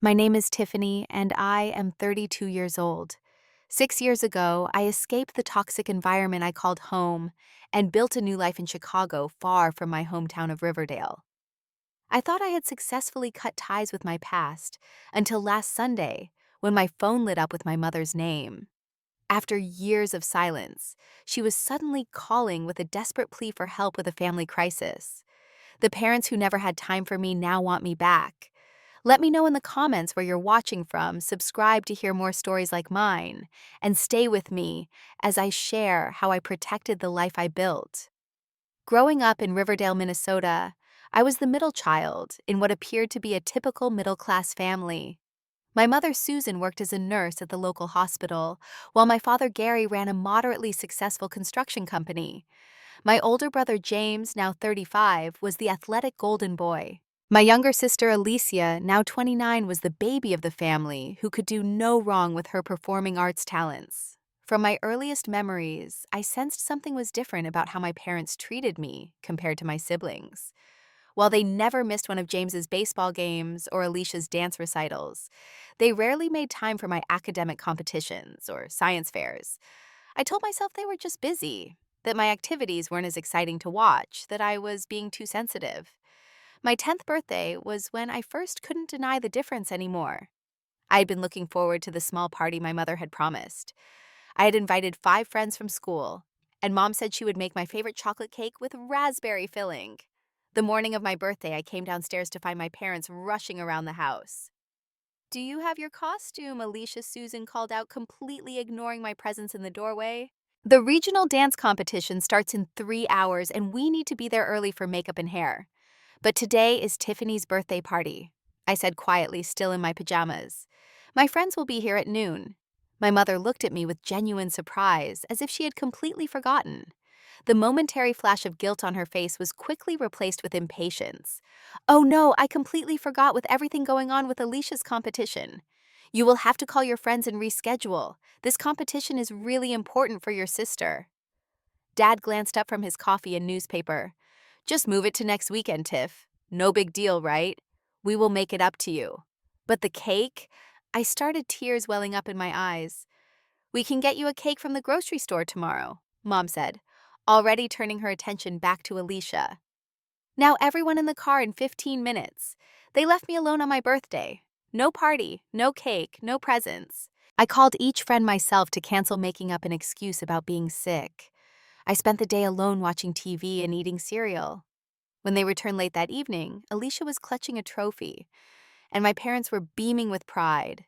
My name is Tiffany, and I am 32 years old. 6 years ago, I escaped the toxic environment I called home and built a new life in Chicago, far from my hometown of Riverdale. I thought I had successfully cut ties with my past until last Sunday, when my phone lit up with my mother's name. After years of silence, she was suddenly calling with a desperate plea for help with a family crisis. The parents who never had time for me now want me back. Let me know in the comments where you're watching from, subscribe to hear more stories like mine, and stay with me as I share how I protected the life I built. Growing up in Riverdale, Minnesota, I was the middle child in what appeared to be a typical middle-class family. My mother Susan worked as a nurse at the local hospital, while my father Gary ran a moderately successful construction company. My older brother James, now 35, was the athletic golden boy. My younger sister Alicia, now 29, was the baby of the family who could do no wrong with her performing arts talents. From my earliest memories, I sensed something was different about how my parents treated me compared to my siblings. While they never missed one of James's baseball games or Alicia's dance recitals, they rarely made time for my academic competitions or science fairs. I told myself they were just busy, that my activities weren't as exciting to watch, that I was being too sensitive. My 10th birthday was when I first couldn't deny the difference anymore. I had been looking forward to the small party my mother had promised. I had invited 5 friends from school, and Mom said she would make my favorite chocolate cake with raspberry filling. The morning of my birthday, I came downstairs to find my parents rushing around the house. "Do you have your costume?" Alicia Susan called out, completely ignoring my presence in the doorway. "The regional dance competition starts in 3 hours, and we need to be there early for makeup and hair. But today is Tiffany's birthday party," I said quietly, still in my pajamas. "My friends will be here at noon." My mother looked at me with genuine surprise, as if she had completely forgotten. The momentary flash of guilt on her face was quickly replaced with impatience. "Oh no, I completely forgot with everything going on with Alicia's competition. You will have to call your friends and reschedule. This competition is really important for your sister." Dad glanced up from his coffee and newspaper. "Just move it to next weekend, Tiff. No big deal, right? We will make it up to you." "But the cake?" I started, tears welling up in my eyes. "We can get you a cake from the grocery store tomorrow," Mom said, already turning her attention back to Alicia. "Now everyone in the car in 15 minutes. They left me alone on my birthday. No party, no cake, no presents." I called each friend myself to cancel making up an excuse about being sick. I spent the day alone watching TV and eating cereal. When they returned late that evening, Alicia was clutching a trophy, and my parents were beaming with pride.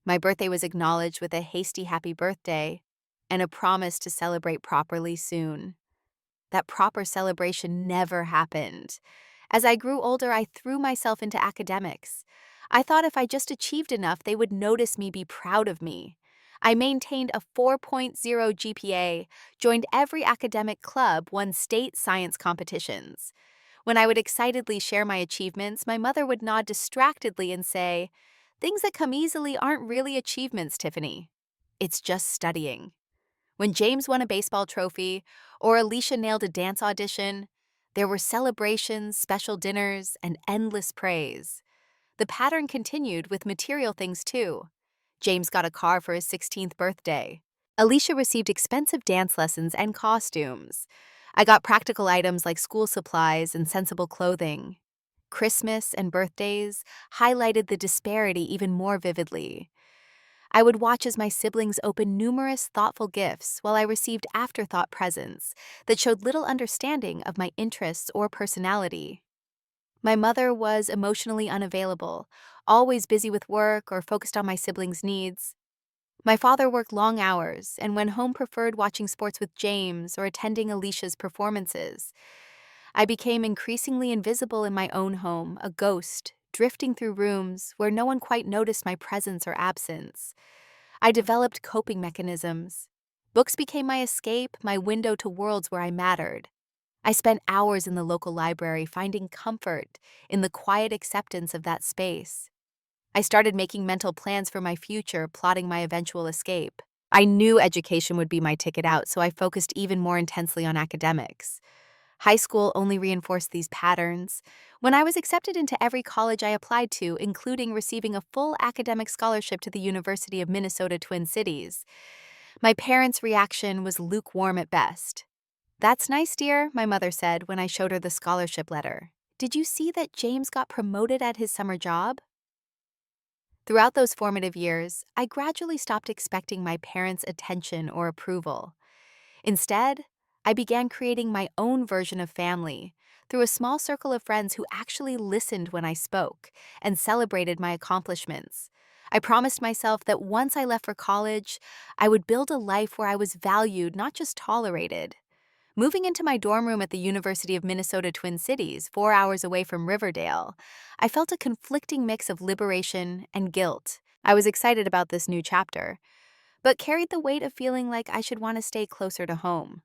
My birthday was acknowledged with a hasty happy birthday and a promise to celebrate properly soon. That proper celebration never happened. As I grew older, I threw myself into academics. I thought if I just achieved enough, they would notice me, be proud of me. I maintained a 4.0 GPA, joined every academic club, won state science competitions. When I would excitedly share my achievements, my mother would nod distractedly and say, "Things that come easily aren't really achievements, Tiffany. It's just studying." When James won a baseball trophy or Alicia nailed a dance audition, there were celebrations, special dinners, and endless praise. The pattern continued with material things too. James got a car for his 16th birthday. Alicia received expensive dance lessons and costumes. I got practical items like school supplies and sensible clothing. Christmas and birthdays highlighted the disparity even more vividly. I would watch as my siblings opened numerous thoughtful gifts while I received afterthought presents that showed little understanding of my interests or personality. My mother was emotionally unavailable, always busy with work or focused on my siblings' needs. My father worked long hours and when home preferred watching sports with James or attending Alicia's performances. I became increasingly invisible in my own home, a ghost, drifting through rooms where no one quite noticed my presence or absence. I developed coping mechanisms. Books became my escape, my window to worlds where I mattered. I spent hours in the local library finding comfort in the quiet acceptance of that space. I started making mental plans for my future, plotting my eventual escape. I knew education would be my ticket out, so I focused even more intensely on academics. High school only reinforced these patterns. When I was accepted into every college I applied to, including receiving a full academic scholarship to the University of Minnesota Twin Cities, my parents' reaction was lukewarm at best. "That's nice, dear," my mother said when I showed her the scholarship letter. "Did you see that James got promoted at his summer job?" Throughout those formative years, I gradually stopped expecting my parents' attention or approval. Instead, I began creating my own version of family through a small circle of friends who actually listened when I spoke and celebrated my accomplishments. I promised myself that once I left for college, I would build a life where I was valued, not just tolerated. Moving into my dorm room at the University of Minnesota Twin Cities, 4 hours away from Riverdale, I felt a conflicting mix of liberation and guilt. I was excited about this new chapter, but carried the weight of feeling like I should want to stay closer to home,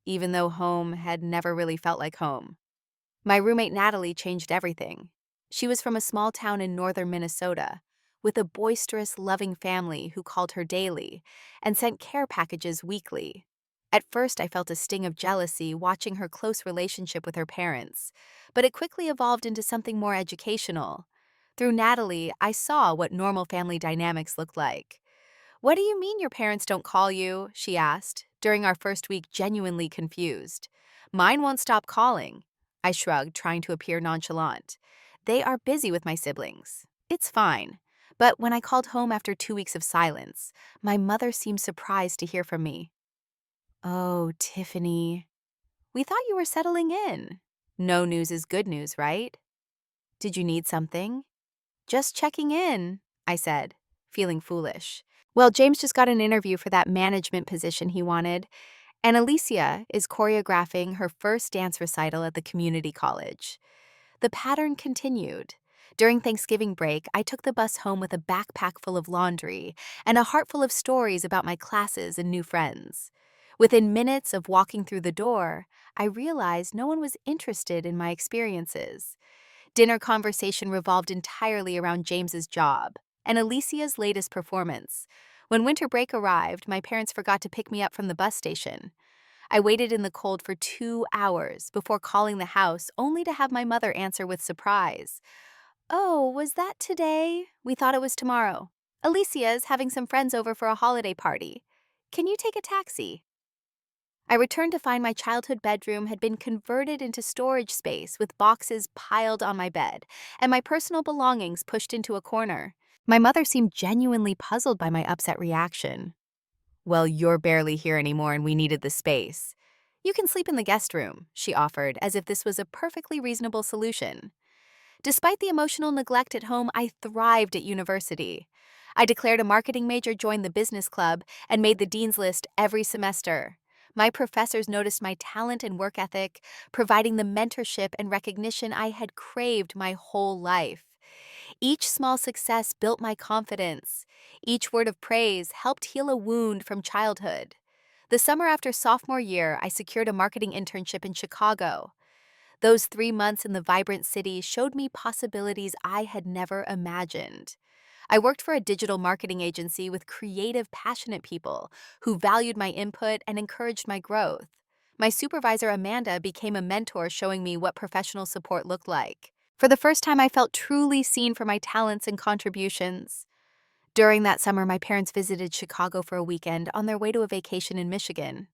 even though home had never really felt like home. My roommate Natalie changed everything. She was from a small town in northern Minnesota, with a boisterous, loving family who called her daily and sent care packages weekly. At first, I felt a sting of jealousy watching her close relationship with her parents, but it quickly evolved into something more educational. Through Natalie, I saw what normal family dynamics looked like. "What do you mean your parents don't call you?" she asked, during our first week, genuinely confused. "Mine won't stop calling." I shrugged, trying to appear nonchalant. "They are busy with my siblings. It's fine." But when I called home after 2 weeks of silence, my mother seemed surprised to hear from me. "Oh, Tiffany, we thought you were settling in. No news is good news, right? Did you need something?" "Just checking in," I said, feeling foolish. "Well, James just got an interview for that management position he wanted, and Alicia is choreographing her first dance recital at the community college." The pattern continued. During Thanksgiving break, I took the bus home with a backpack full of laundry and a heart full of stories about my classes and new friends. Within minutes of walking through the door, I realized no one was interested in my experiences. Dinner conversation revolved entirely around James's job and Alicia's latest performance. When winter break arrived, my parents forgot to pick me up from the bus station. I waited in the cold for 2 hours before calling the house, only to have my mother answer with surprise. "Oh, was that today? We thought it was tomorrow. Alicia's having some friends over for a holiday party. Can you take a taxi?" I returned to find my childhood bedroom had been converted into storage space with boxes piled on my bed and my personal belongings pushed into a corner. My mother seemed genuinely puzzled by my upset reaction. "Well, you're barely here anymore and we needed the space. You can sleep in the guest room," she offered, as if this was a perfectly reasonable solution. Despite the emotional neglect at home, I thrived at university. I declared a marketing major, joined the business club, and made the dean's list every semester. My professors noticed my talent and work ethic, providing the mentorship and recognition I had craved my whole life. Each small success built my confidence. Each word of praise helped heal a wound from childhood. The summer after sophomore year, I secured a marketing internship in Chicago. Those 3 months in the vibrant city showed me possibilities I had never imagined. I worked for a digital marketing agency with creative, passionate people who valued my input and encouraged my growth. My supervisor, Amanda, became a mentor, showing me what professional support looked like. For the first time, I felt truly seen for my talents and contributions. During that summer, my parents visited Chicago for a weekend on their way to a vacation in Michigan.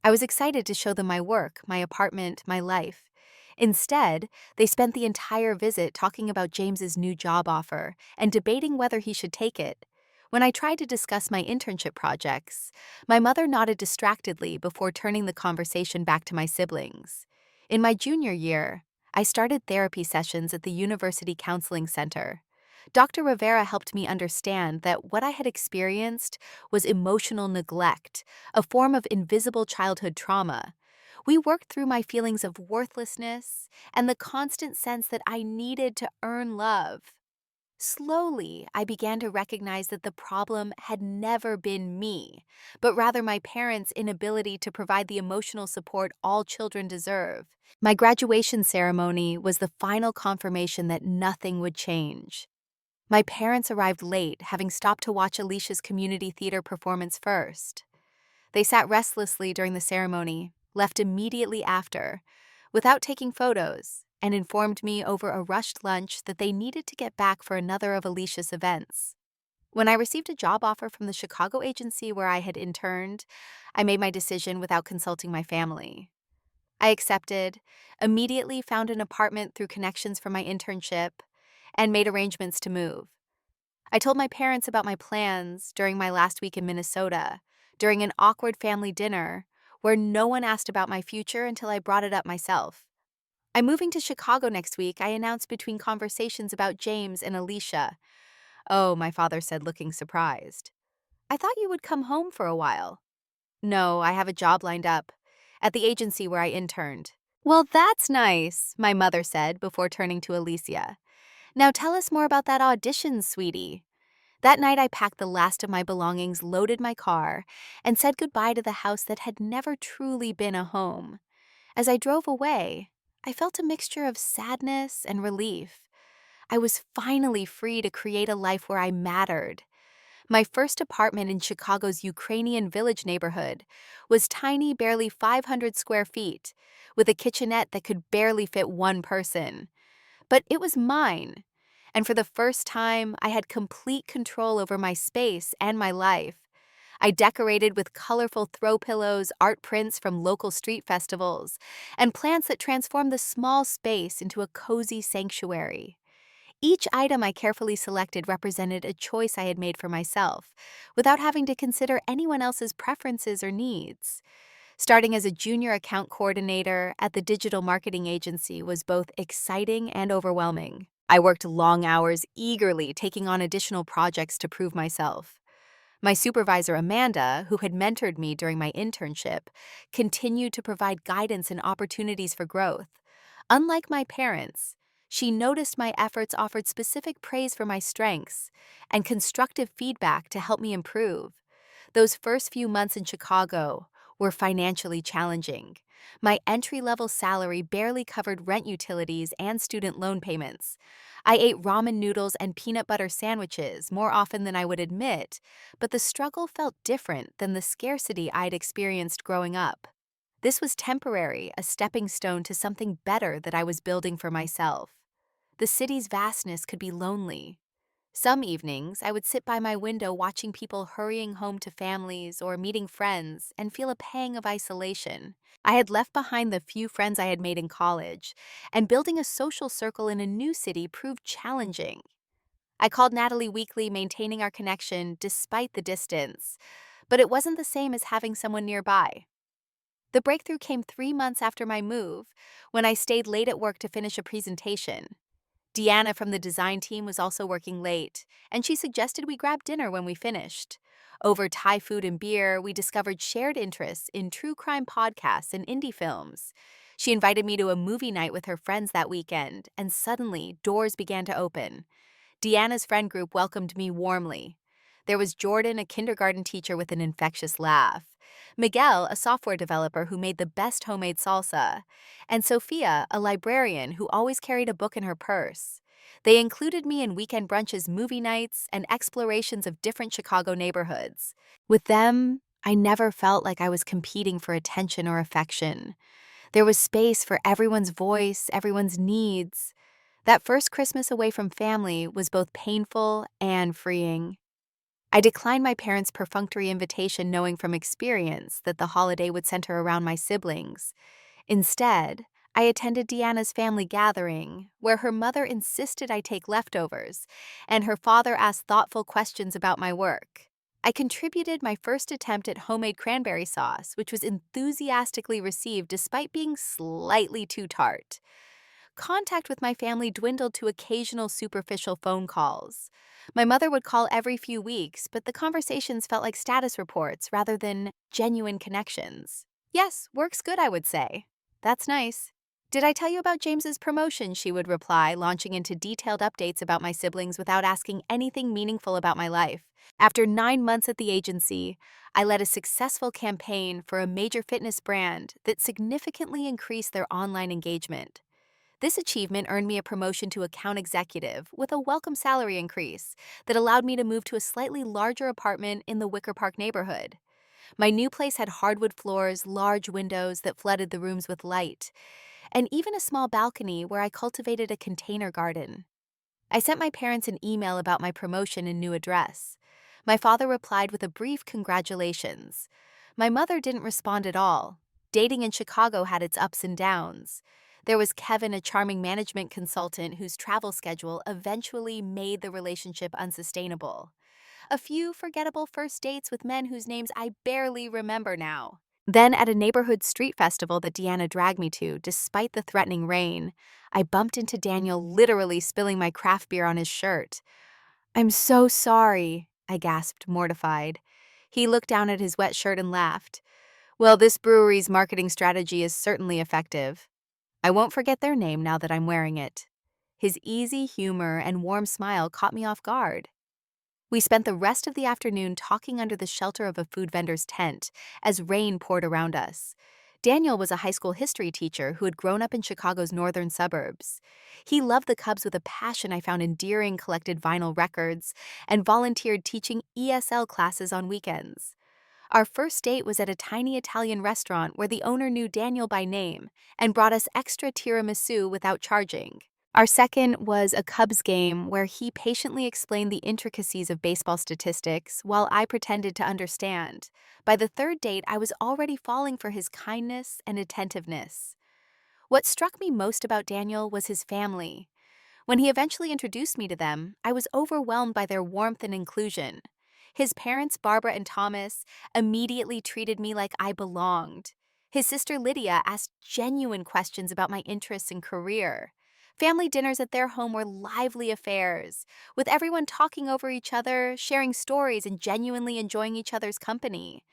I was excited to show them my work, my apartment, my life. Instead, they spent the entire visit talking about James's new job offer and debating whether he should take it. When I tried to discuss my internship projects, my mother nodded distractedly before turning the conversation back to my siblings. In my junior year, I started therapy sessions at the University Counseling Center. Dr. Rivera helped me understand that what I had experienced was emotional neglect, a form of invisible childhood trauma. We worked through my feelings of worthlessness and the constant sense that I needed to earn love. Slowly, I began to recognize that the problem had never been me, but rather my parents' inability to provide the emotional support all children deserve. My graduation ceremony was the final confirmation that nothing would change. My parents arrived late, having stopped to watch Alicia's community theater performance first. They sat restlessly during the ceremony, left immediately after. without taking photos and informed me over a rushed lunch that they needed to get back for another of Alicia's events. When I received a job offer from the Chicago agency where I had interned, I made my decision without consulting my family. I accepted, immediately found an apartment through connections from my internship, and made arrangements to move. I told my parents about my plans during my last week in Minnesota, during an awkward family dinner where no one asked about my future until I brought it up myself. I'm moving to Chicago next week, I announced between conversations about James and Alicia. Oh, my father said, looking surprised. I thought you would come home for a while. No, I have a job lined up at the agency where I interned. Well, that's nice, my mother said before turning to Alicia. Now tell us more about that audition, sweetie. That night, I packed the last of my belongings, loaded my car, and said goodbye to the house that had never truly been a home. As I drove away, I felt a mixture of sadness and relief. I was finally free to create a life where I mattered. My first apartment in Chicago's Ukrainian Village neighborhood was tiny, barely 500 square feet, with a kitchenette that could barely fit one person. But it was mine, and for the first time, I had complete control over my space and my life. I decorated with colorful throw pillows, art prints from local street festivals, and plants that transformed the small space into a cozy sanctuary. Each item I carefully selected represented a choice I had made for myself, without having to consider anyone else's preferences or needs. Starting as a junior account coordinator at the digital marketing agency was both exciting and overwhelming. I worked long hours, eagerly taking on additional projects to prove myself. My supervisor, Amanda, who had mentored me during my internship, continued to provide guidance and opportunities for growth. Unlike my parents, she noticed my efforts, offered specific praise for my strengths, and constructive feedback to help me improve. Those first few months in Chicago were financially challenging. My entry-level salary barely covered rent, utilities, and student loan payments. I ate ramen noodles and peanut butter sandwiches more often than I would admit, but the struggle felt different than the scarcity I'd experienced growing up. This was temporary, a stepping stone to something better that I was building for myself. The city's vastness could be lonely. Some evenings, I would sit by my window watching people hurrying home to families or meeting friends and feel a pang of isolation. I had left behind the few friends I had made in college, and building a social circle in a new city proved challenging. I called Natalie weekly, maintaining our connection despite the distance, but it wasn't the same as having someone nearby. The breakthrough came 3 months after my move, when I stayed late at work to finish a presentation. Deanna from the design team was also working late, and she suggested we grab dinner when we finished. Over Thai food and beer, we discovered shared interests in true crime podcasts and indie films. She invited me to a movie night with her friends that weekend, and suddenly, doors began to open. Deanna's friend group welcomed me warmly. There was Jordan, a kindergarten teacher with an infectious laugh, Miguel, a software developer who made the best homemade salsa, and Sophia, a librarian who always carried a book in her purse. They included me in weekend brunches, movie nights, and explorations of different Chicago neighborhoods. With them, I never felt like I was competing for attention or affection. There was space for everyone's voice, everyone's needs. That first Christmas away from family was both painful and freeing. I declined my parents' perfunctory invitation, knowing from experience that the holiday would center around my siblings. Instead, I attended Deanna's family gathering, where her mother insisted I take leftovers, and her father asked thoughtful questions about my work. I contributed my first attempt at homemade cranberry sauce, which was enthusiastically received despite being slightly too tart. Contact with my family dwindled to occasional superficial phone calls. My mother would call every few weeks, but the conversations felt like status reports rather than genuine connections. Yes, work's good, I would say. That's nice. Did I tell you about James's promotion? She would reply, launching into detailed updates about my siblings without asking anything meaningful about my life. After 9 months at the agency, I led a successful campaign for a major fitness brand that significantly increased their online engagement. This achievement earned me a promotion to account executive with a welcome salary increase that allowed me to move to a slightly larger apartment in the Wicker Park neighborhood. My new place had hardwood floors, large windows that flooded the rooms with light, and even a small balcony where I cultivated a container garden. I sent my parents an email about my promotion and new address. My father replied with a brief congratulations. My mother didn't respond at all. Dating in Chicago had its ups and downs. There was Kevin, a charming management consultant whose travel schedule eventually made the relationship unsustainable. A few forgettable first dates with men whose names I barely remember now. Then, at a neighborhood street festival that Deanna dragged me to, despite the threatening rain, I bumped into Daniel, literally spilling my craft beer on his shirt. "I'm so sorry," I gasped, mortified. He looked down at his wet shirt and laughed. "Well, this brewery's marketing strategy is certainly effective. I won't forget their name now that I'm wearing it." His easy humor and warm smile caught me off guard. We spent the rest of the afternoon talking under the shelter of a food vendor's tent as rain poured around us. Daniel was a high school history teacher who had grown up in Chicago's northern suburbs. He loved the Cubs with a passion I found endearing, collected vinyl records, and volunteered teaching ESL classes on weekends. Our first date was at a tiny Italian restaurant where the owner knew Daniel by name and brought us extra tiramisu without charging. Our second was a Cubs game where he patiently explained the intricacies of baseball statistics while I pretended to understand. By the third date, I was already falling for his kindness and attentiveness. What struck me most about Daniel was his family. When he eventually introduced me to them, I was overwhelmed by their warmth and inclusion. His parents, Barbara and Thomas, immediately treated me like I belonged. His sister Lydia asked genuine questions about my interests and career. Family dinners at their home were lively affairs, with everyone talking over each other, sharing stories, and genuinely enjoying each other's company.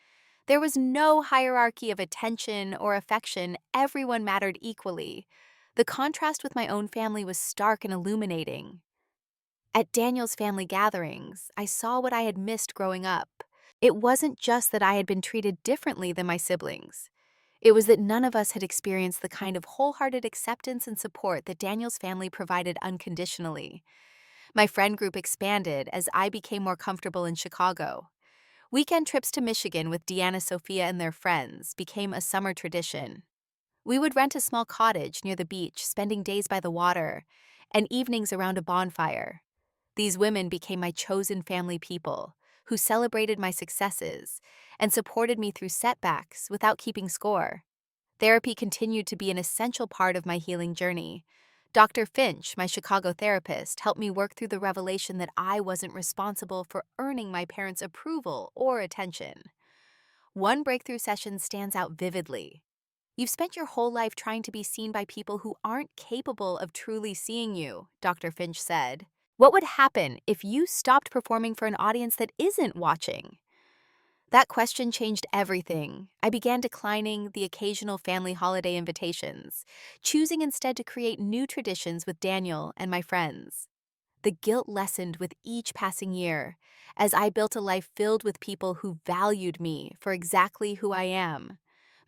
There was no hierarchy of attention or affection, everyone mattered equally. The contrast with my own family was stark and illuminating. At Daniel's family gatherings, I saw what I had missed growing up. It wasn't just that I had been treated differently than my siblings. It was that none of us had experienced the kind of wholehearted acceptance and support that Daniel's family provided unconditionally. My friend group expanded as I became more comfortable in Chicago. Weekend trips to Michigan with Deanna, Sophia, and their friends became a summer tradition. We would rent a small cottage near the beach, spending days by the water and evenings around a bonfire. These women became my chosen family people, who celebrated my successes and supported me through setbacks without keeping score. Therapy continued to be an essential part of my healing journey. Dr. Finch, my Chicago therapist, helped me work through the revelation that I wasn't responsible for earning my parents' approval or attention. One breakthrough session stands out vividly. "You've spent your whole life trying to be seen by people who aren't capable of truly seeing you," Dr. Finch said. "What would happen if you stopped performing for an audience that isn't watching?" That question changed everything. I began declining the occasional family holiday invitations, choosing instead to create new traditions with Daniel and my friends. The guilt lessened with each passing year, as I built a life filled with people who valued me for exactly who I am.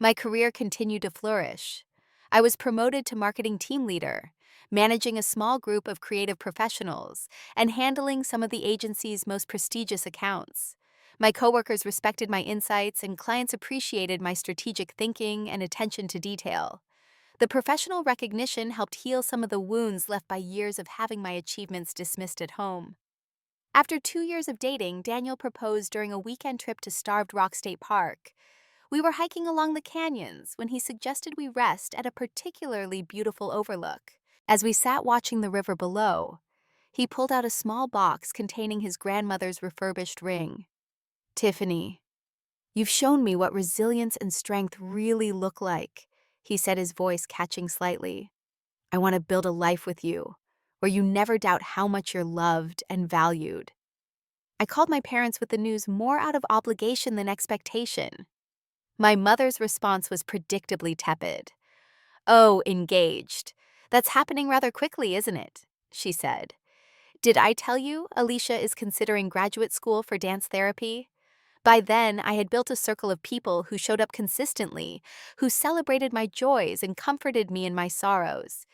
My career continued to flourish. I was promoted to marketing team leader, managing a small group of creative professionals and handling some of the agency's most prestigious accounts. My coworkers respected my insights, and clients appreciated my strategic thinking and attention to detail. The professional recognition helped heal some of the wounds left by years of having my achievements dismissed at home. After 2 years of dating, Daniel proposed during a weekend trip to Starved Rock State Park. We were hiking along the canyons when he suggested we rest at a particularly beautiful overlook. As we sat watching the river below, he pulled out a small box containing his grandmother's refurbished ring. "Tiffany, you've shown me what resilience and strength really look like," he said, his voice catching slightly. "I want to build a life with you, where you never doubt how much you're loved and valued." I called my parents with the news more out of obligation than expectation. My mother's response was predictably tepid. "Oh, engaged. That's happening rather quickly, isn't it?" she said. "Did I tell you Alicia is considering graduate school for dance therapy?" By then, I had built a circle of people who showed up consistently, who celebrated my joys and comforted me in my sorrows.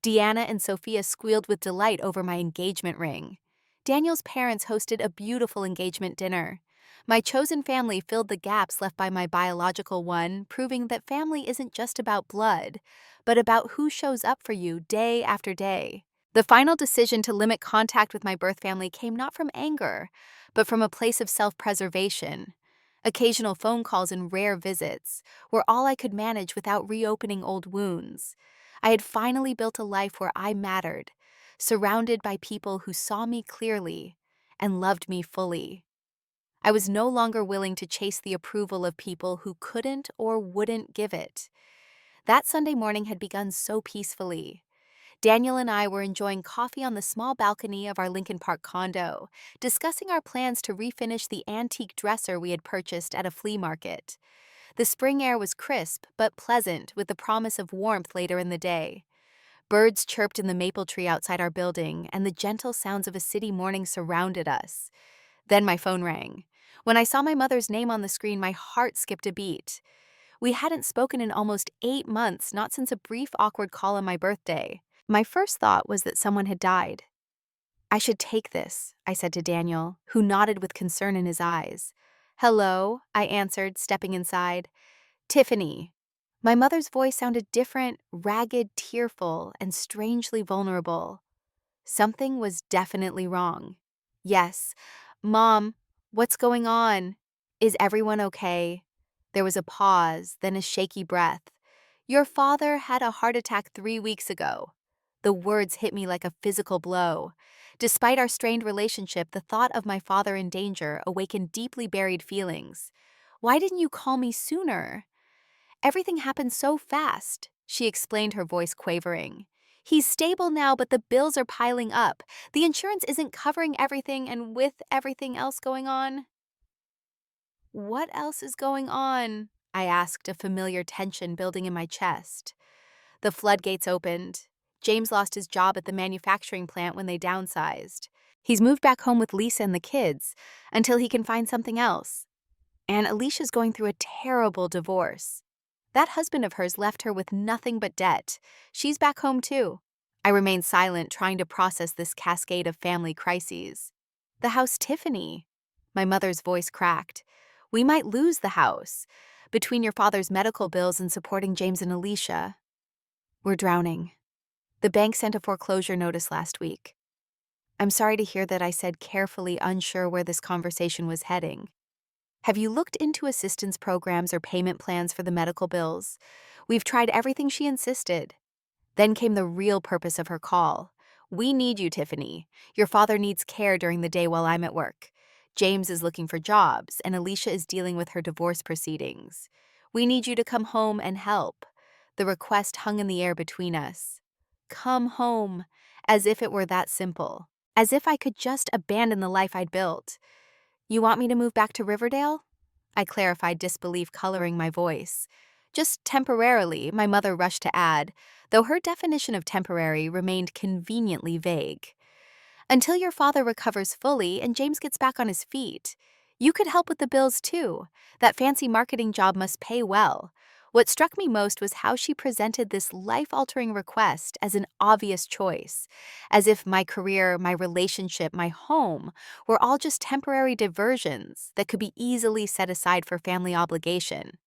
Deanna and Sophia squealed with delight over my engagement ring. Daniel's parents hosted a beautiful engagement dinner. My chosen family filled the gaps left by my biological one, proving that family isn't just about blood, but about who shows up for you day after day. The final decision to limit contact with my birth family came not from anger, but from a place of self-preservation. Occasional phone calls and rare visits were all I could manage without reopening old wounds. I had finally built a life where I mattered, surrounded by people who saw me clearly and loved me fully. I was no longer willing to chase the approval of people who couldn't or wouldn't give it. That Sunday morning had begun so peacefully. Daniel and I were enjoying coffee on the small balcony of our Lincoln Park condo, discussing our plans to refinish the antique dresser we had purchased at a flea market. The spring air was crisp but pleasant, with the promise of warmth later in the day. Birds chirped in the maple tree outside our building, and the gentle sounds of a city morning surrounded us. Then my phone rang. When I saw my mother's name on the screen, my heart skipped a beat. We hadn't spoken in almost 8 months, not since a brief, awkward call on my birthday. My first thought was that someone had died. "I should take this," I said to Daniel, who nodded with concern in his eyes. "Hello," I answered, stepping inside. "Tiffany." My mother's voice sounded different, ragged, tearful, and strangely vulnerable. Something was definitely wrong. "Yes. Mom, what's going on? Is everyone okay?" There was a pause, then a shaky breath. "Your father had a heart attack 3 weeks ago." The words hit me like a physical blow. Despite our strained relationship, the thought of my father in danger awakened deeply buried feelings. "Why didn't you call me sooner?" "Everything happened so fast," she explained, her voice quavering. "He's stable now, but the bills are piling up. The insurance isn't covering everything, and with everything else going on." "What else is going on?" I asked, a familiar tension building in my chest. The floodgates opened. James lost his job at the manufacturing plant when they downsized. He's moved back home with Lisa and the kids until he can find something else. And Alicia's going through a terrible divorce. That husband of hers left her with nothing but debt. She's back home too. I remained silent, trying to process this cascade of family crises. "The house, Tiffany." My mother's voice cracked. "We might lose the house. Between your father's medical bills and supporting James and Alicia, we're drowning. The bank sent a foreclosure notice last week." I'm sorry to hear that, I said, carefully, unsure where this conversation was heading. "Have you looked into assistance programs or payment plans for the medical bills? We've tried everything," she insisted. Then came the real purpose of her call. "We need you, Tiffany. Your father needs care during the day while I'm at work. James is looking for jobs, and Alicia is dealing with her divorce proceedings. We need you to come home and help." The request hung in the air between us. Come home, as if it were that simple. As if I could just abandon the life I'd built. "You want me to move back to Riverdale?" I clarified, disbelief coloring my voice. "Just temporarily," my mother rushed to add, though her definition of temporary remained conveniently vague. "Until your father recovers fully and James gets back on his feet. You could help with the bills too. That fancy marketing job must pay well." What struck me most was how she presented this life-altering request as an obvious choice, as if my career, my relationship, my home were all just temporary diversions that could be easily set aside for family obligation.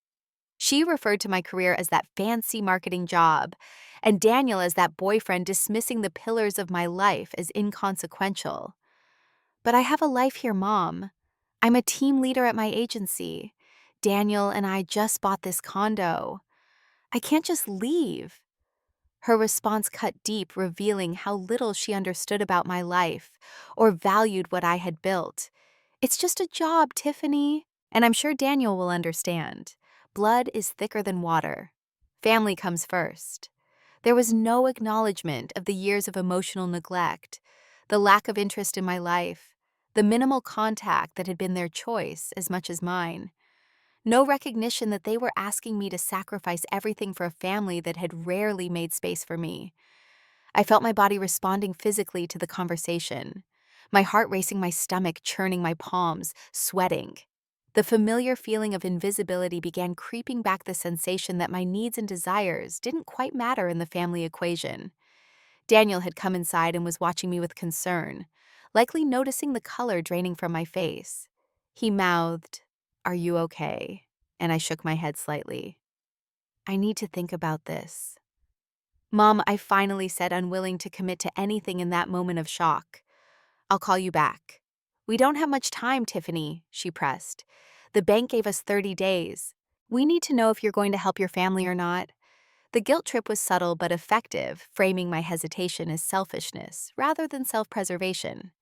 She referred to my career as that fancy marketing job, and Daniel as that boyfriend, dismissing the pillars of my life as inconsequential. "But I have a life here, Mom. I'm a team leader at my agency. Daniel and I just bought this condo. I can't just leave." Her response cut deep, revealing how little she understood about my life or valued what I had built. "It's just a job, Tiffany. And I'm sure Daniel will understand. Blood is thicker than water. Family comes first." There was no acknowledgement of the years of emotional neglect, the lack of interest in my life, the minimal contact that had been their choice as much as mine. No recognition that they were asking me to sacrifice everything for a family that had rarely made space for me. I felt my body responding physically to the conversation, my heart racing, my stomach churning, my palms sweating. The familiar feeling of invisibility began creeping back, the sensation that my needs and desires didn't quite matter in the family equation. Daniel had come inside and was watching me with concern, likely noticing the color draining from my face. He mouthed, "Are you okay?" And I shook my head slightly. "I need to think about this." "Mom," I finally said, unwilling to commit to anything in that moment of shock. "I'll call you back." "We don't have much time, Tiffany," she pressed. "The bank gave us 30 days. We need to know if you're going to help your family or not." The guilt trip was subtle but effective, framing my hesitation as selfishness rather than self-preservation.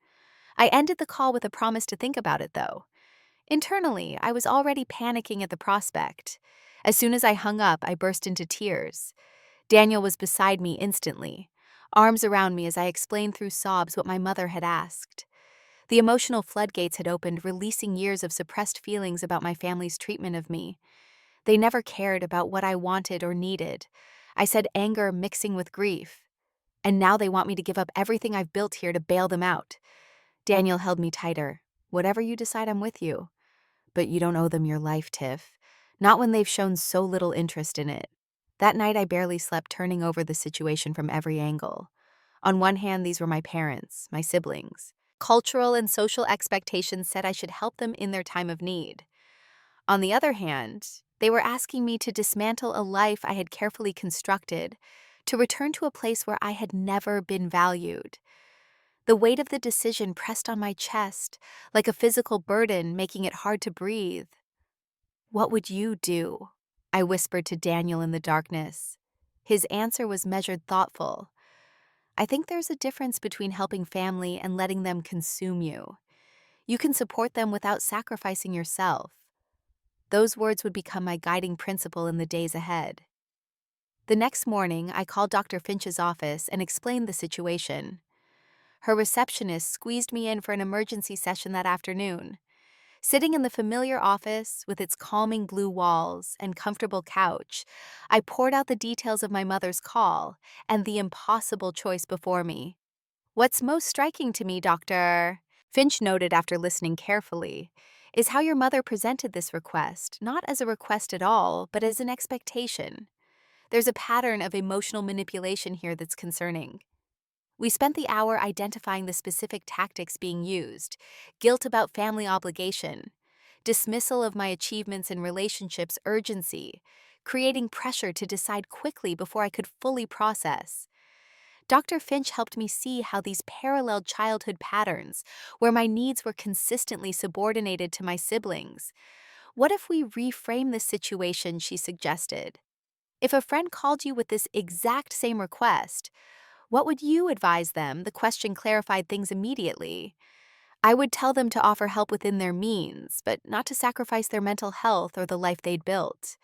I ended the call with a promise to think about it, though. Internally, I was already panicking at the prospect. As soon as I hung up, I burst into tears. Daniel was beside me instantly, arms around me as I explained through sobs what my mother had asked. The emotional floodgates had opened, releasing years of suppressed feelings about my family's treatment of me. They never cared about what I wanted or needed. I said anger mixing with grief. And now they want me to give up everything I've built here to bail them out. Daniel held me tighter. "Whatever you decide, I'm with you. But you don't owe them your life, Tiff. Not when they've shown so little interest in it." That night I barely slept, turning over the situation from every angle. On one hand, these were my parents, my siblings. Cultural and social expectations said I should help them in their time of need. On the other hand, they were asking me to dismantle a life I had carefully constructed, to return to a place where I had never been valued. The weight of the decision pressed on my chest, like a physical burden, making it hard to breathe. "What would you do?" I whispered to Daniel in the darkness. His answer was measured, thoughtful. "I think there's a difference between helping family and letting them consume you. You can support them without sacrificing yourself." Those words would become my guiding principle in the days ahead. The next morning, I called Dr. Finch's office and explained the situation. Her receptionist squeezed me in for an emergency session that afternoon. Sitting in the familiar office with its calming blue walls and comfortable couch, I poured out the details of my mother's call and the impossible choice before me. "What's most striking to me, Dr. Finch noted after listening carefully, is how your mother presented this request, not as a request at all, but as an expectation. There's a pattern of emotional manipulation here that's concerning." We spent the hour identifying the specific tactics being used: guilt about family obligation, dismissal of my achievements and relationships, urgency, creating pressure to decide quickly before I could fully process. Dr. Finch helped me see how these paralleled childhood patterns, where my needs were consistently subordinated to my siblings. "What if we reframe the situation?" she suggested. "If a friend called you with this exact same request, what would you advise them?" The question clarified things immediately. "I would tell them to offer help within their means, but not to sacrifice their mental health or the life they'd built."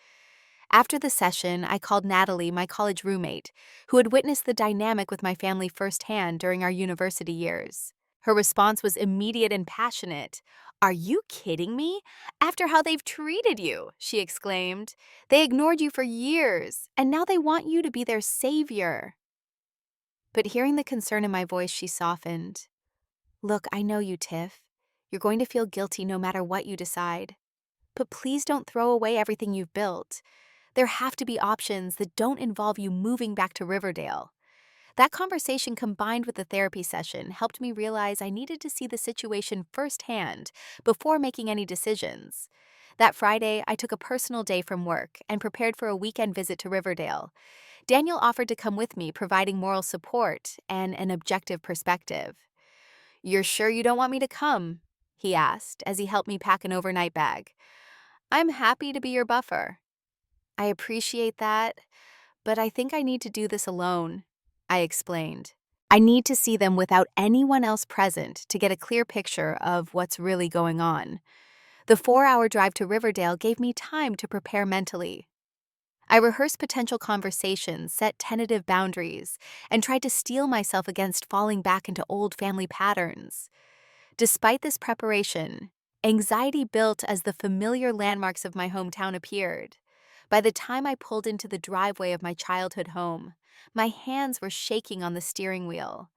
After the session, I called Natalie, my college roommate, who had witnessed the dynamic with my family firsthand during our university years. Her response was immediate and passionate. "Are you kidding me? After how they've treated you," she exclaimed. "They ignored you for years, and now they want you to be their savior." But hearing the concern in my voice, she softened. "Look, I know you, Tiff. You're going to feel guilty no matter what you decide. But please don't throw away everything you've built. There have to be options that don't involve you moving back to Riverdale." That conversation, combined with the therapy session, helped me realize I needed to see the situation firsthand before making any decisions. That Friday, I took a personal day from work and prepared for a weekend visit to Riverdale. Daniel offered to come with me, providing moral support and an objective perspective. "You're sure you don't want me to come?" he asked as he helped me pack an overnight bag. "I'm happy to be your buffer." "I appreciate that, but I think I need to do this alone," I explained. "I need to see them without anyone else present to get a clear picture of what's really going on." The 4-hour drive to Riverdale gave me time to prepare mentally. I rehearsed potential conversations, set tentative boundaries, and tried to steel myself against falling back into old family patterns. Despite this preparation, anxiety built as the familiar landmarks of my hometown appeared. By the time I pulled into the driveway of my childhood home, my hands were shaking on the steering wheel.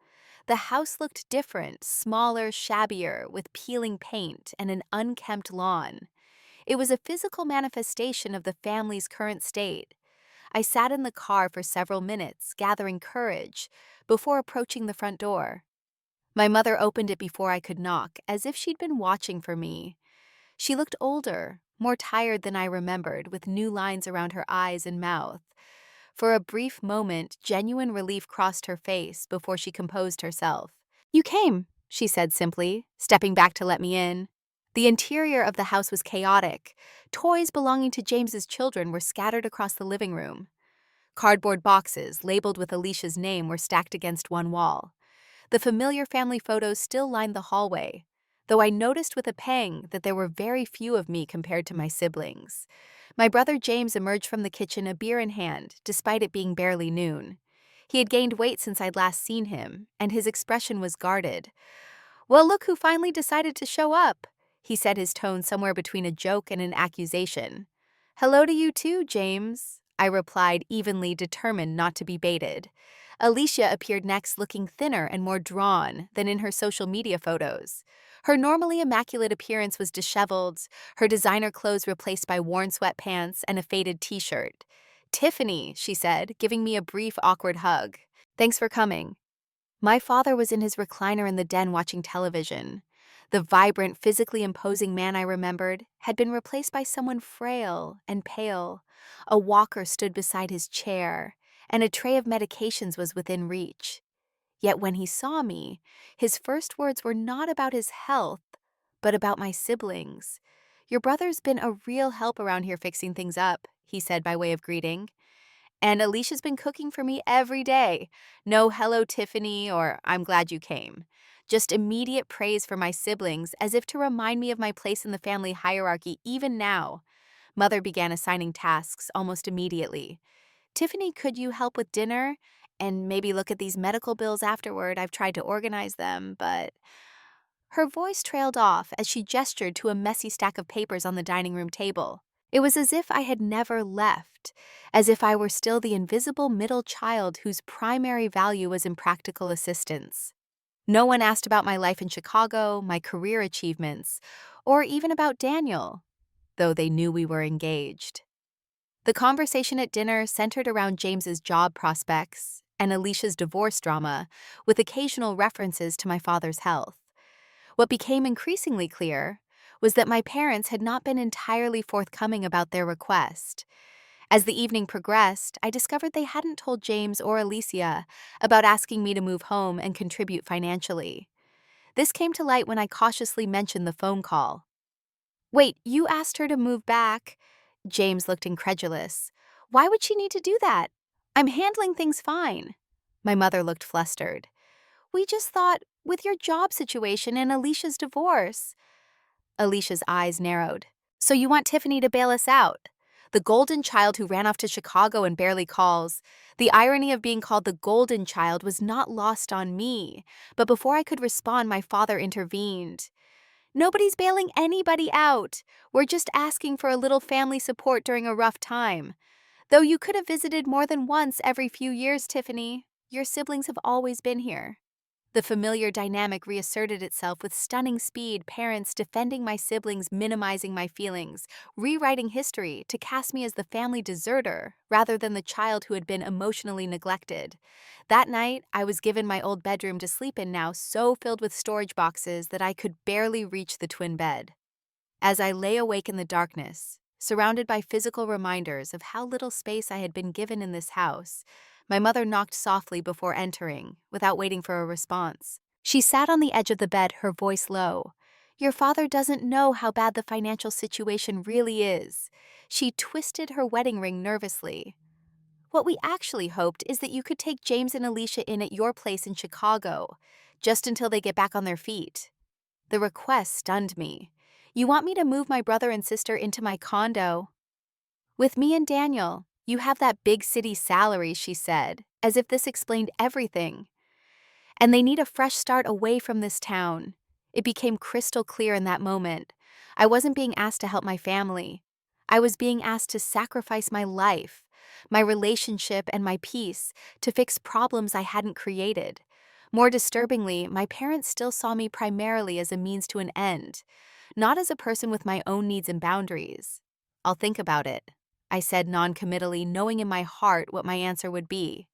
The house looked different, smaller, shabbier, with peeling paint and an unkempt lawn. It was a physical manifestation of the family's current state. I sat in the car for several minutes, gathering courage, before approaching the front door. My mother opened it before I could knock, as if she'd been watching for me. She looked older, more tired than I remembered, with new lines around her eyes and mouth. For a brief moment, genuine relief crossed her face before she composed herself. "You came," she said simply, stepping back to let me in. The interior of the house was chaotic. Toys belonging to James's children were scattered across the living room. Cardboard boxes, labeled with Alicia's name, were stacked against one wall. The familiar family photos still lined the hallway, though I noticed with a pang that there were very few of me compared to my siblings. My brother James emerged from the kitchen, a beer in hand, despite it being barely noon. He had gained weight since I'd last seen him, and his expression was guarded. "Well, look who finally decided to show up," he said, his tone somewhere between a joke and an accusation. "Hello to you too, James," I replied, evenly determined not to be baited. Alicia appeared next, looking thinner and more drawn than in her social media photos. Her normally immaculate appearance was disheveled, her designer clothes replaced by worn sweatpants and a faded t-shirt. "Tiffany," she said, giving me a brief, awkward hug. "Thanks for coming." My father was in his recliner in the den watching television. The vibrant, physically imposing man I remembered had been replaced by someone frail and pale. A walker stood beside his chair, and a tray of medications was within reach. Yet when he saw me, his first words were not about his health, but about my siblings. "Your brother's been a real help around here fixing things up," he said by way of greeting. "And Alicia's been cooking for me every day. No hello, Tiffany, or I'm glad you came. Just immediate praise for my siblings, as if to remind me of my place in the family hierarchy even now." Mother began assigning tasks almost immediately. "Tiffany, could you help with dinner? And maybe look at these medical bills afterward. I've tried to organize them, but—" Her voice trailed off as she gestured to a messy stack of papers on the dining room table. It was as if I had never left, as if I were still the invisible middle child whose primary value was in practical assistance. No one asked about my life in Chicago, my career achievements, or even about Daniel, though they knew we were engaged. The conversation at dinner centered around James's job prospects and Alicia's divorce drama, with occasional references to my father's health. What became increasingly clear was that my parents had not been entirely forthcoming about their request. As the evening progressed, I discovered they hadn't told James or Alicia about asking me to move home and contribute financially. This came to light when I cautiously mentioned the phone call. "Wait, you asked her to move back?" James looked incredulous. "Why would she need to do that? I'm handling things fine." My mother looked flustered. "We just thought, with your job situation and Alicia's divorce." Alicia's eyes narrowed. "So you want Tiffany to bail us out? The golden child who ran off to Chicago and barely calls." The irony of being called the golden child was not lost on me, but before I could respond, my father intervened. "Nobody's bailing anybody out. We're just asking for a little family support during a rough time. Though you could have visited more than once every few years, Tiffany. Your siblings have always been here." The familiar dynamic reasserted itself with stunning speed, parents defending my siblings, minimizing my feelings, rewriting history to cast me as the family deserter rather than the child who had been emotionally neglected. That night, I was given my old bedroom to sleep in, now so filled with storage boxes that I could barely reach the twin bed. As I lay awake in the darkness, surrounded by physical reminders of how little space I had been given in this house, my mother knocked softly before entering, without waiting for a response. She sat on the edge of the bed, her voice low. "Your father doesn't know how bad the financial situation really is." She twisted her wedding ring nervously. "What we actually hoped is that you could take James and Alicia in at your place in Chicago, just until they get back on their feet." The request stunned me. "You want me to move my brother and sister into my condo?" "With me and Daniel. You have that big city salary," she said, as if this explained everything. "And they need a fresh start away from this town." It became crystal clear in that moment. I wasn't being asked to help my family. I was being asked to sacrifice my life, my relationship, and my peace to fix problems I hadn't created. More disturbingly, my parents still saw me primarily as a means to an end, not as a person with my own needs and boundaries. "I'll think about it," I said non-committally, knowing in my heart what my answer would be.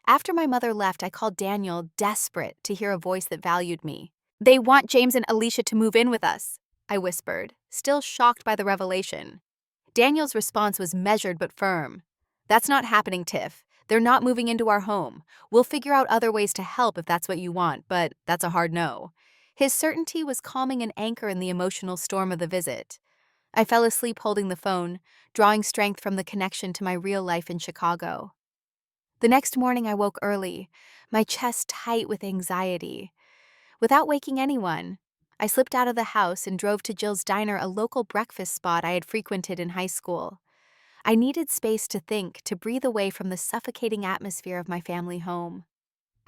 After my mother left, I called Daniel, desperate to hear a voice that valued me. "They want James and Alicia to move in with us," I whispered, still shocked by the revelation. Daniel's response was measured but firm. That's not happening, Tiff. They're not moving into our home. We'll figure out other ways to help if that's what you want, but that's a hard no. His certainty was calming an anchor in the emotional storm of the visit. I fell asleep holding the phone, drawing strength from the connection to my real life in Chicago. The next morning I woke early, my chest tight with anxiety. Without waking anyone, I slipped out of the house and drove to Jill's Diner, a local breakfast spot I had frequented in high school. I needed space to think, to breathe away from the suffocating atmosphere of my family home.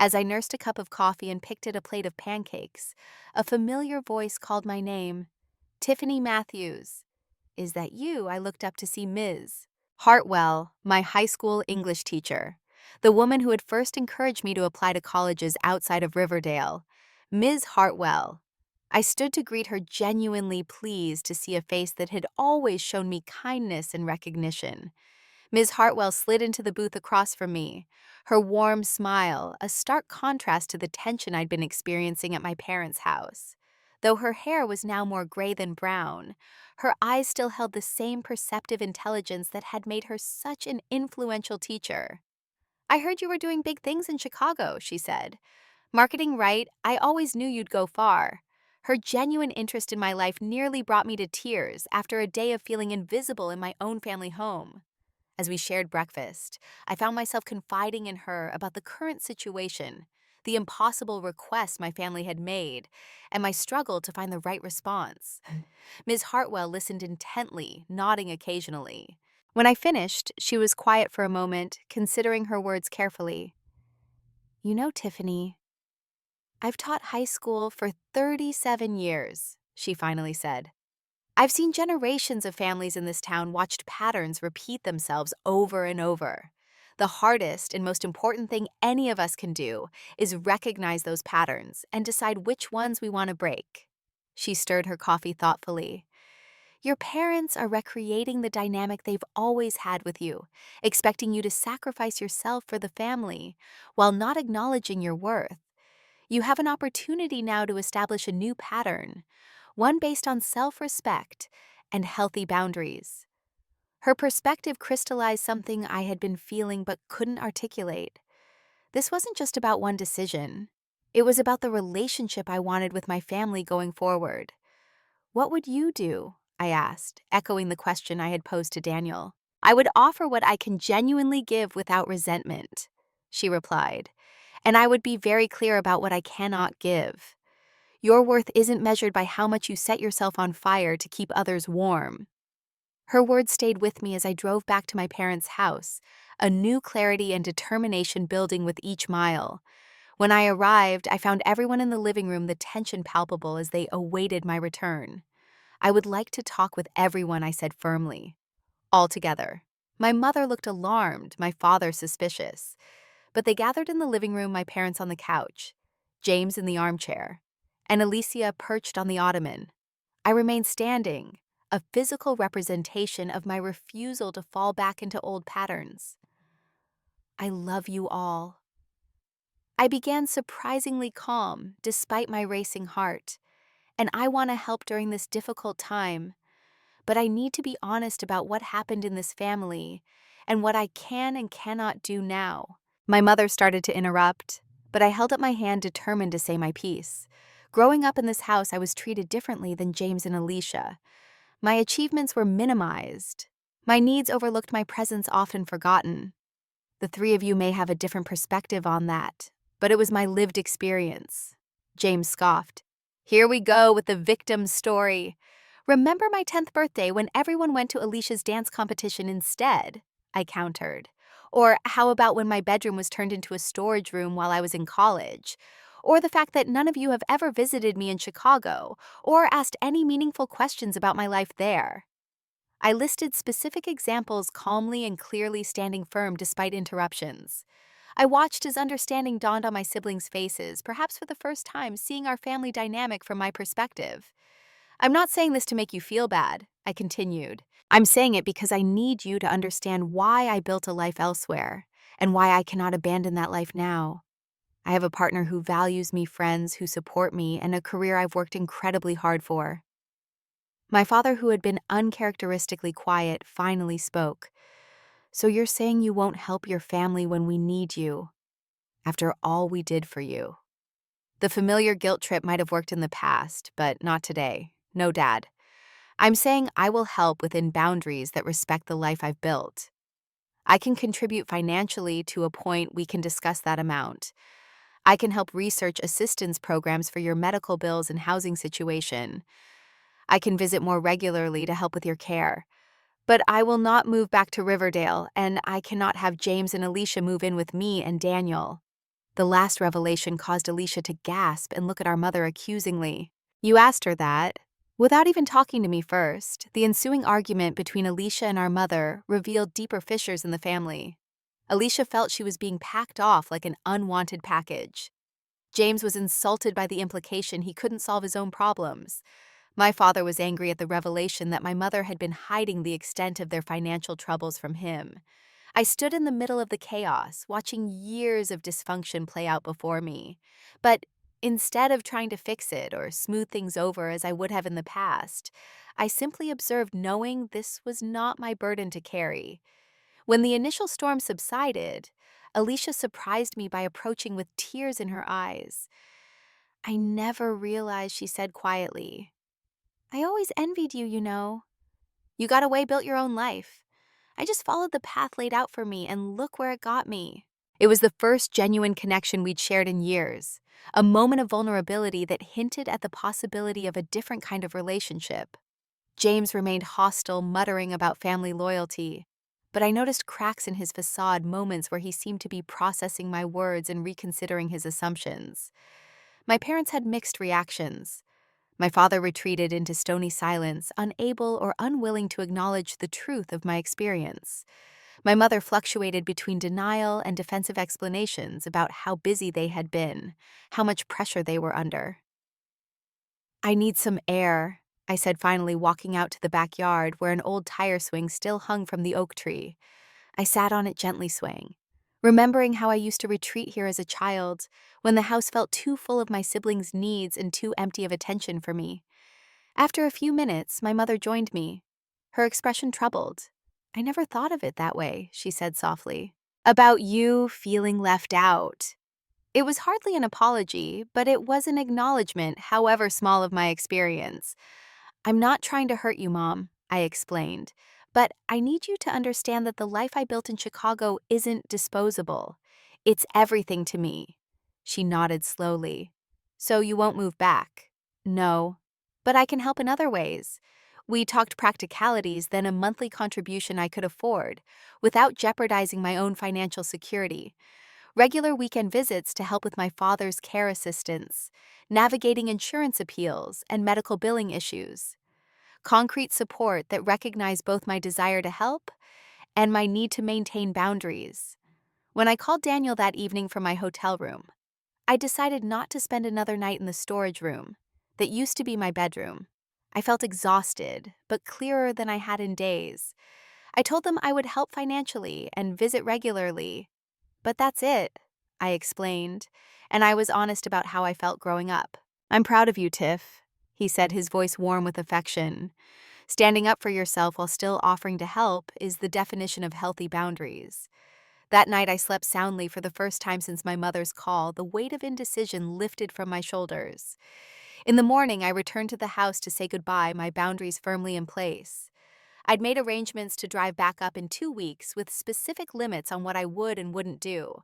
As I nursed a cup of coffee and picked at a plate of pancakes, a familiar voice called my name. Tiffany Matthews. Is that you? I looked up to see Ms. Hartwell, my high school English teacher, the woman who had first encouraged me to apply to colleges outside of Riverdale. Ms. Hartwell. I stood to greet her, genuinely pleased to see a face that had always shown me kindness and recognition. Ms. Hartwell slid into the booth across from me, her warm smile a stark contrast to the tension I'd been experiencing at my parents' house. Though her hair was now more gray than brown, her eyes still held the same perceptive intelligence that had made her such an influential teacher. I heard you were doing big things in Chicago, she said. Marketing right, I always knew you'd go far. Her genuine interest in my life nearly brought me to tears after a day of feeling invisible in my own family home. As we shared breakfast, I found myself confiding in her about the current situation, the impossible request my family had made, and my struggle to find the right response. Ms. Hartwell listened intently, nodding occasionally. When I finished, she was quiet for a moment, considering her words carefully. You know, Tiffany, I've taught high school for 37 years, she finally said. I've seen generations of families in this town watched patterns repeat themselves over and over. The hardest and most important thing any of us can do is recognize those patterns and decide which ones we want to break. She stirred her coffee thoughtfully. Your parents are recreating the dynamic they've always had with you, expecting you to sacrifice yourself for the family while not acknowledging your worth. You have an opportunity now to establish a new pattern, one based on self-respect and healthy boundaries. Her perspective crystallized something I had been feeling but couldn't articulate. This wasn't just about one decision. It was about the relationship I wanted with my family going forward. What would you do? I asked, echoing the question I had posed to Daniel. I would offer what I can genuinely give without resentment, she replied, and I would be very clear about what I cannot give. Your worth isn't measured by how much you set yourself on fire to keep others warm. Her words stayed with me as I drove back to my parents' house, a new clarity and determination building with each mile. When I arrived, I found everyone in the living room, the tension palpable as they awaited my return. I would like to talk with everyone, I said firmly. All together. My mother looked alarmed, my father suspicious. But they gathered in the living room, my parents on the couch, James in the armchair, and Alicia perched on the ottoman. I remained standing, a physical representation of my refusal to fall back into old patterns. I love you all. I began surprisingly calm, despite my racing heart, and I want to help during this difficult time, but I need to be honest about what happened in this family and what I can and cannot do now. My mother started to interrupt, but I held up my hand, determined to say my piece. Growing up in this house, I was treated differently than James and Alicia. My achievements were minimized. My needs overlooked, my presence often forgotten. The three of you may have a different perspective on that, but it was my lived experience. James scoffed. Here we go with the victim story. Remember my 10th birthday when everyone went to Alicia's dance competition instead? I countered. Or how about when my bedroom was turned into a storage room while I was in college? Or the fact that none of you have ever visited me in Chicago or asked any meaningful questions about my life there. I listed specific examples, calmly and clearly standing firm despite interruptions. I watched as understanding dawned on my siblings' faces, perhaps for the first time seeing our family dynamic from my perspective. I'm not saying this to make you feel bad, I continued. I'm saying it because I need you to understand why I built a life elsewhere and why I cannot abandon that life now. I have a partner who values me, friends who support me, and a career I've worked incredibly hard for. My father, who had been uncharacteristically quiet, finally spoke. So you're saying you won't help your family when we need you, after all we did for you? The familiar guilt trip might have worked in the past, but not today. No, Dad. I'm saying I will help within boundaries that respect the life I've built. I can contribute financially to a point we can discuss that amount. I can help research assistance programs for your medical bills and housing situation. I can visit more regularly to help with your care. But I will not move back to Riverdale, and I cannot have James and Alicia move in with me and Daniel. The last revelation caused Alicia to gasp and look at our mother accusingly. You asked her that. Without even talking to me first, the ensuing argument between Alicia and our mother revealed deeper fissures in the family. Alicia felt she was being packed off like an unwanted package. James was insulted by the implication he couldn't solve his own problems. My father was angry at the revelation that my mother had been hiding the extent of their financial troubles from him. I stood in the middle of the chaos, watching years of dysfunction play out before me. But instead of trying to fix it or smooth things over as I would have in the past, I simply observed, knowing this was not my burden to carry. When the initial storm subsided, Alicia surprised me by approaching with tears in her eyes. I never realized, she said quietly. I always envied you, you know. You got away, built your own life. I just followed the path laid out for me, and look where it got me. It was the first genuine connection we'd shared in years, a moment of vulnerability that hinted at the possibility of a different kind of relationship. James remained hostile, muttering about family loyalty, but I noticed cracks in his facade, moments where he seemed to be processing my words and reconsidering his assumptions. My parents had mixed reactions. My father retreated into stony silence, unable or unwilling to acknowledge the truth of my experience. My mother fluctuated between denial and defensive explanations about how busy they had been, how much pressure they were under. I need some air, I said, finally, walking out to the backyard where an old tire swing still hung from the oak tree. I sat on it, gently swaying, remembering how I used to retreat here as a child when the house felt too full of my siblings' needs and too empty of attention for me. After a few minutes, my mother joined me, her expression troubled. I never thought of it that way, she said softly. About you feeling left out. It was hardly an apology, but it was an acknowledgement, however small, of my experience. I'm not trying to hurt you, Mom, I explained, but I need you to understand that the life I built in Chicago isn't disposable. It's everything to me. She nodded slowly. So you won't move back? No, but I can help in other ways. We talked practicalities, then a monthly contribution I could afford, without jeopardizing my own financial security. Regular weekend visits to help with my father's care assistance, navigating insurance appeals and medical billing issues. Concrete support that recognized both my desire to help and my need to maintain boundaries. When I called Daniel that evening from my hotel room, I decided not to spend another night in the storage room that used to be my bedroom. I felt exhausted, but clearer than I had in days. I told them I would help financially and visit regularly. But that's it, I explained, and I was honest about how I felt growing up. I'm proud of you, Tiff, he said, his voice warm with affection. Standing up for yourself while still offering to help is the definition of healthy boundaries. That night I slept soundly for the first time since my mother's call, the weight of indecision lifted from my shoulders. In the morning, I returned to the house to say goodbye, my boundaries firmly in place. I'd made arrangements to drive back up in 2 weeks with specific limits on what I would and wouldn't do.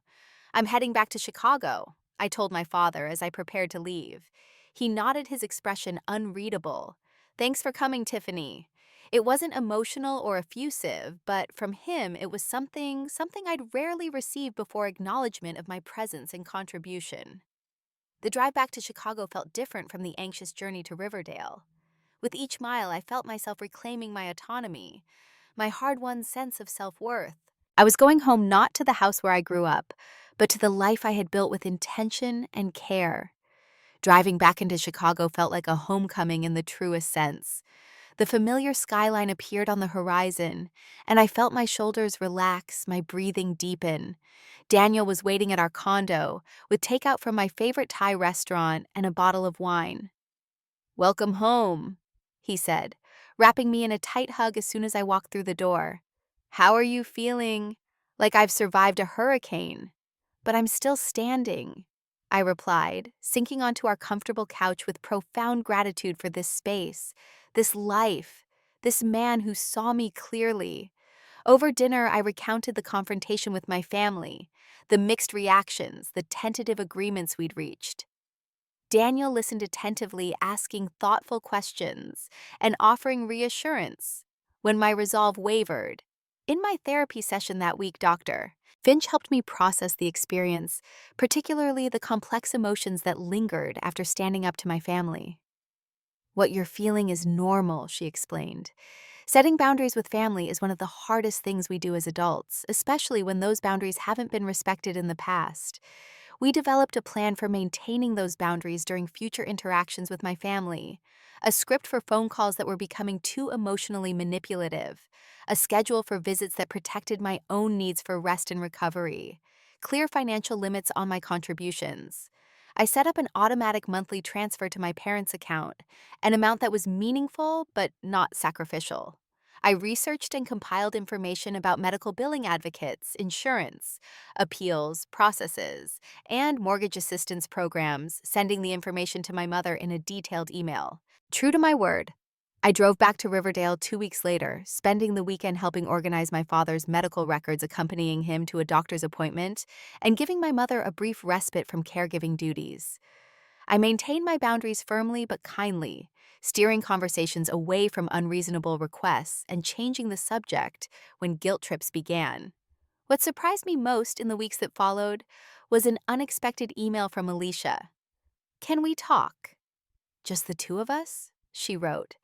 I'm heading back to Chicago, I told my father as I prepared to leave. He nodded, his expression unreadable. Thanks for coming, Tiffany. It wasn't emotional or effusive, but from him it was something I'd rarely received before, acknowledgement of my presence and contribution. The drive back to Chicago felt different from the anxious journey to Riverdale. With each mile, I felt myself reclaiming my autonomy, my hard-won sense of self-worth. I was going home, not to the house where I grew up, but to the life I had built with intention and care. Driving back into Chicago felt like a homecoming in the truest sense. The familiar skyline appeared on the horizon, and I felt my shoulders relax, my breathing deepen. Daniel was waiting at our condo, with takeout from my favorite Thai restaurant and a bottle of wine. Welcome home, he said. wrapping me in a tight hug as soon as I walked through the door. "How are you feeling?" "Like I've survived a hurricane." "But I'm still standing," I replied, sinking onto our comfortable couch with profound gratitude for this space, this life, this man who saw me clearly. Over dinner, I recounted the confrontation with my family, the mixed reactions, the tentative agreements we'd reached. Daniel listened attentively, asking thoughtful questions and offering reassurance when my resolve wavered. In my therapy session that week, Dr. Finch helped me process the experience, particularly the complex emotions that lingered after standing up to my family. "What you're feeling is normal," she explained. "Setting boundaries with family is one of the hardest things we do as adults, especially when those boundaries haven't been respected in the past. We developed a plan for maintaining those boundaries during future interactions with my family, a script for phone calls that were becoming too emotionally manipulative, a schedule for visits that protected my own needs for rest and recovery, clear financial limits on my contributions. I set up an automatic monthly transfer to my parents' account, an amount that was meaningful but not sacrificial. I researched and compiled information about medical billing advocates, insurance, appeals, processes, and mortgage assistance programs, sending the information to my mother in a detailed email. True to my word, I drove back to Riverdale 2 weeks later, spending the weekend helping organize my father's medical records, accompanying him to a doctor's appointment, and giving my mother a brief respite from caregiving duties. I maintained my boundaries firmly but kindly, steering conversations away from unreasonable requests and changing the subject when guilt trips began. What surprised me most in the weeks that followed was an unexpected email from Alicia. "Can we talk?" "Just the two of us?" she wrote.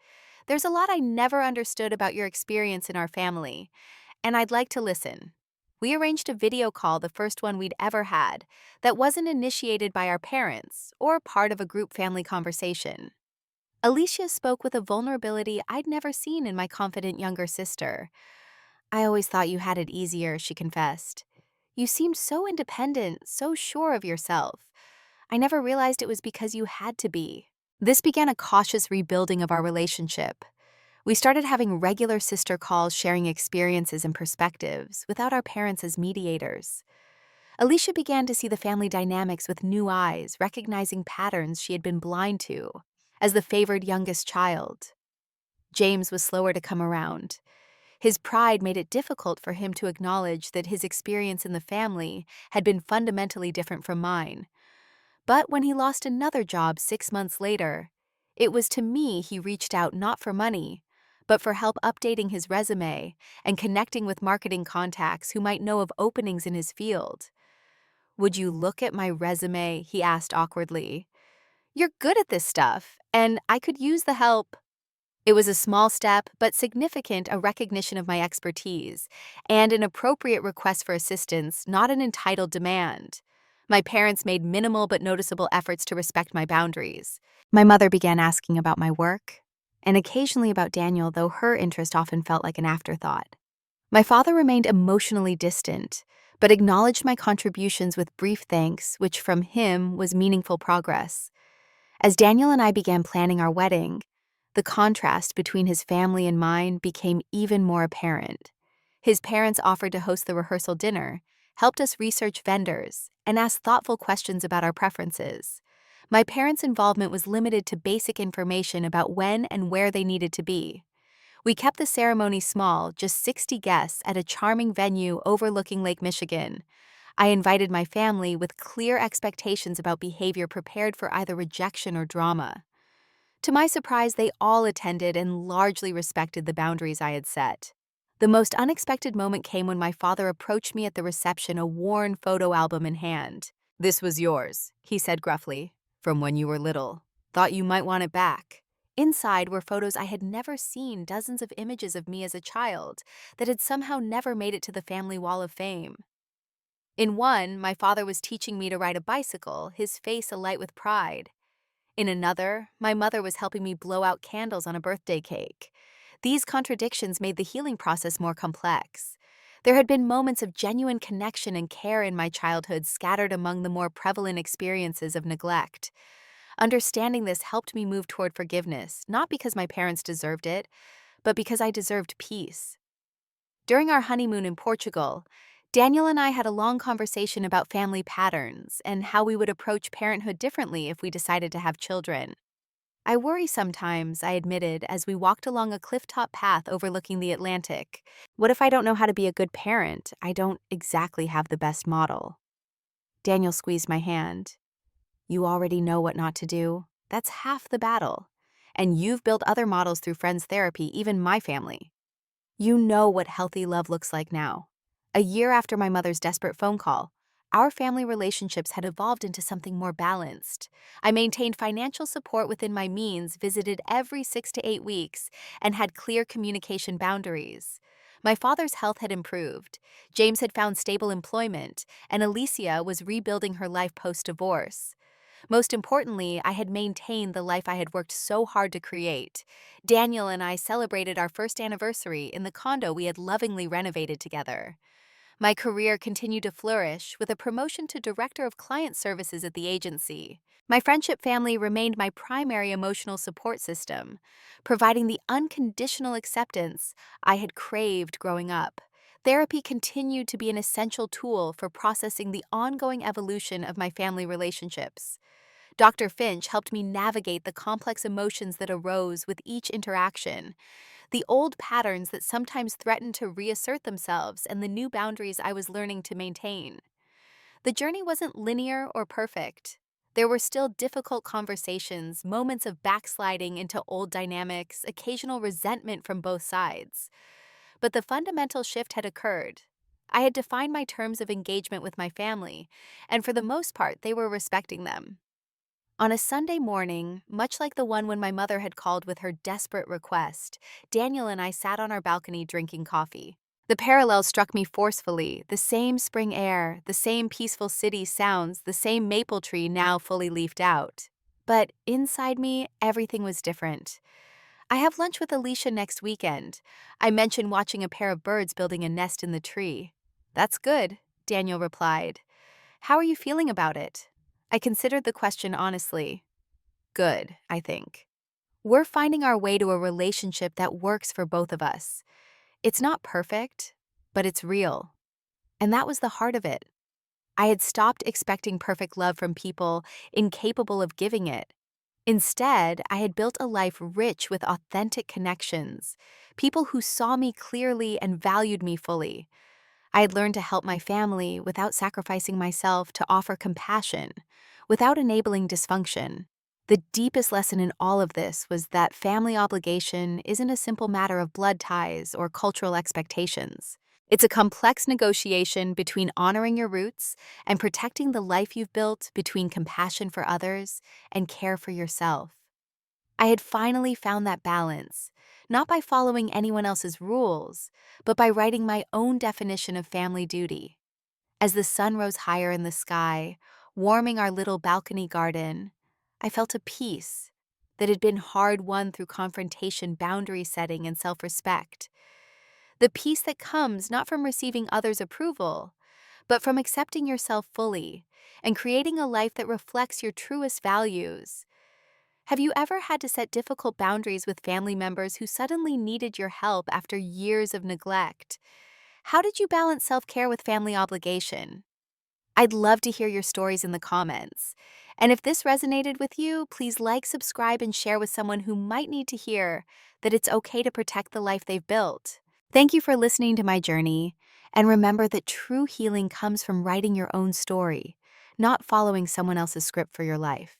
"There's a lot I never understood about your experience in our family, and I'd like to listen." We arranged a video call, the first one we'd ever had, that wasn't initiated by our parents or part of a group family conversation. Alicia spoke with a vulnerability I'd never seen in my confident younger sister. "I always thought you had it easier," she confessed. "You seemed so independent, so sure of yourself. I never realized it was because you had to be." This began a cautious rebuilding of our relationship. We started having regular sister calls, sharing experiences and perspectives, without our parents as mediators. Alicia began to see the family dynamics with new eyes, recognizing patterns she had been blind to. As the favored youngest child, James was slower to come around. His pride made it difficult for him to acknowledge that his experience in the family had been fundamentally different from mine. But when he lost another job 6 months later, it was to me he reached out, not for money, but for help updating his resume and connecting with marketing contacts who might know of openings in his field. "Would you look at my resume?" he asked awkwardly. "You're good at this stuff, and I could use the help." It was a small step, but significant, a recognition of my expertise, and an appropriate request for assistance, not an entitled demand. My parents made minimal but noticeable efforts to respect my boundaries. My mother began asking about my work, and occasionally about Daniel, though her interest often felt like an afterthought. My father remained emotionally distant, but acknowledged my contributions with brief thanks, which from him was meaningful progress. As Daniel and I began planning our wedding, the contrast between his family and mine became even more apparent. His parents offered to host the rehearsal dinner, helped us research vendors, and asked thoughtful questions about our preferences. My parents' involvement was limited to basic information about when and where they needed to be. We kept the ceremony small, just 60 guests at a charming venue overlooking Lake Michigan. I invited my family with clear expectations about behavior, prepared for either rejection or drama. To my surprise, they all attended and largely respected the boundaries I had set. The most unexpected moment came when my father approached me at the reception, a worn photo album in hand. "This was yours," he said gruffly, "from when you were little. Thought you might want it back." Inside were photos I had never seen, dozens of images of me as a child that had somehow never made it to the family wall of fame. In one, my father was teaching me to ride a bicycle, his face alight with pride. In another, my mother was helping me blow out candles on a birthday cake. These contradictions made the healing process more complex. There had been moments of genuine connection and care in my childhood, scattered among the more prevalent experiences of neglect. Understanding this helped me move toward forgiveness, not because my parents deserved it, but because I deserved peace. During our honeymoon in Portugal, Daniel and I had a long conversation about family patterns and how we would approach parenthood differently if we decided to have children. I worry sometimes, I admitted, as we walked along a clifftop path overlooking the Atlantic. What if I don't know how to be a good parent? I don't exactly have the best model. Daniel squeezed my hand. You already know what not to do. That's half the battle. And you've built other models through friends' therapy, even my family. You know what healthy love looks like now. A year after my mother's desperate phone call, our family relationships had evolved into something more balanced. I maintained financial support within my means, visited every 6 to 8 weeks, and had clear communication boundaries. My father's health had improved. James had found stable employment, and Alicia was rebuilding her life post-divorce. Most importantly, I had maintained the life I had worked so hard to create. Daniel and I celebrated our first anniversary in the condo we had lovingly renovated together. My career continued to flourish with a promotion to Director of Client Services at the agency. My friendship family remained my primary emotional support system, providing the unconditional acceptance I had craved growing up. Therapy continued to be an essential tool for processing the ongoing evolution of my family relationships. Dr. Finch helped me navigate the complex emotions that arose with each interaction, the old patterns that sometimes threatened to reassert themselves, and the new boundaries I was learning to maintain. The journey wasn't linear or perfect. There were still difficult conversations, moments of backsliding into old dynamics, occasional resentment from both sides. But the fundamental shift had occurred. I had defined my terms of engagement with my family, and for the most part, they were respecting them. On a Sunday morning, much like the one when my mother had called with her desperate request, Daniel and I sat on our balcony drinking coffee. The parallels struck me forcefully: the same spring air, the same peaceful city sounds, the same maple tree now fully leafed out. But inside me, everything was different. I have lunch with Alicia next weekend. I mentioned watching a pair of birds building a nest in the tree. That's good, Daniel replied. How are you feeling about it? I considered the question honestly. Good, I think. We're finding our way to a relationship that works for both of us. It's not perfect, but it's real. And that was the heart of it. I had stopped expecting perfect love from people incapable of giving it. Instead, I had built a life rich with authentic connections, people who saw me clearly and valued me fully. I had learned to help my family without sacrificing myself, to offer compassion without enabling dysfunction. The deepest lesson in all of this was that family obligation isn't a simple matter of blood ties or cultural expectations. It's a complex negotiation between honoring your roots and protecting the life you've built, between compassion for others and care for yourself. I had finally found that balance, not by following anyone else's rules, but by writing my own definition of family duty. As the sun rose higher in the sky, warming our little balcony garden, I felt a peace that had been hard won through confrontation, boundary setting, and self-respect. The peace that comes not from receiving others' approval, but from accepting yourself fully and creating a life that reflects your truest values. Have you ever had to set difficult boundaries with family members who suddenly needed your help after years of neglect? How did you balance self-care with family obligation? I'd love to hear your stories in the comments. And if this resonated with you, please like, subscribe, and share with someone who might need to hear that it's okay to protect the life they've built. Thank you for listening to my journey, and remember that true healing comes from writing your own story, not following someone else's script for your life.